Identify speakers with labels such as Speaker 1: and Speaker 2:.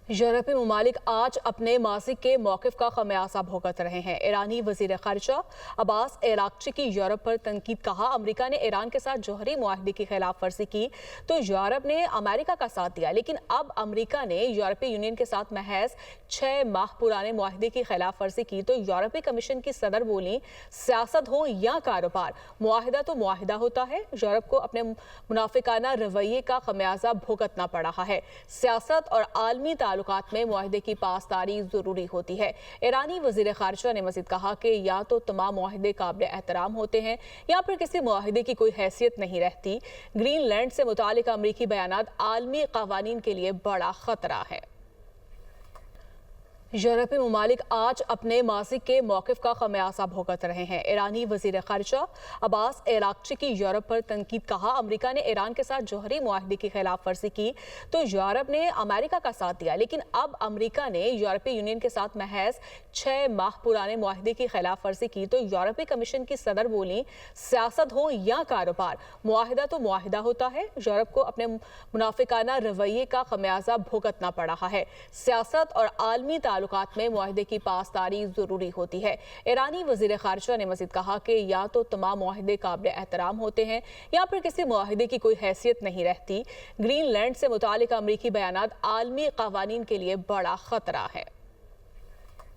Speaker 1: यूरोपीय ममालिक आज अपने माजी के मौक़िफ़ का खमियाजा भुगत रहे हैं। ईरानी वज़ीर ख़ारिजा अब्बास अराग़ची की यूरोप पर तनकीद। कहा, अमरीका ने ईरान के साथ जौहरी मुआहदे की खिलाफ वर्जी की तो यूरोप ने अमेरिका का साथ दिया, लेकिन अब अमरीका ने यूरोपीय यूनियन के साथ महज 6 माह पुराने मुआहदे की खिलाफ वर्जी की तो यूरोपीय कमीशन की सदर बोली, सियासत हो या कारोबार, मुआहदा तो मुआहदा होता है। यूरोप को अपने मुनाफिकाना रवैये का खमियाजा भुगतना पड़ रहा है। सियासत और आलमी ताल्लुकात में मुआहदे की पासदारी जरूरी होती है। ईरानी वज़ीर ख़ारिजा ने मज़ीद कहा कि या तो तमाम मुआहदे काबिल एहतराम होते हैं या फिर किसी मुआहदे की कोई हैसियत नहीं रहती। ग्रीनलैंड से मुतालिक अमरीकी बयानात आलमी क़वानीन के लिए बड़ा खतरा है। यूरोपीय ममालिक आज अपने माजी के मौक़िफ़ का खमियाजा भुगत रहे हैं। ईरानी वज़ीर ख़ारिजा अब्बास अराग़ची की यूरोप पर तनकीद। कहा, अमरीका ने ईरान के साथ जौहरी मुआहदे की खिलाफ वर्जी की तो यूरोप ने अमेरिका का साथ दिया, लेकिन अब अमरीका ने यूरोपीय यूनियन के साथ महज 6 माह पुराने मुआहदे की खिलाफ वर्जी की तो यूरोपीय कमीशन की सदर बोली, सियासत हो या कारोबार, मुआहदा तो मुआहदा होता है। यूरोप को अपने मुनाफिकाना रवैये का खमियाजा भुगतना पड़ रहा है। सियासत और आलमी ताल्लुकात में मुआहदे की पासदारी जरूरी होती है। ईरानी वज़ीर ख़ारिजा ने मज़ीद कहा कि या तो तमाम मुआहदे काबिल एहतराम होते हैं या फिर किसी मुआहदे की कोई हैसियत नहीं रहती। ग्रीनलैंड से मुतालिक अमरीकी बयानात आलमी क़वानीन के लिए बड़ा खतरा है।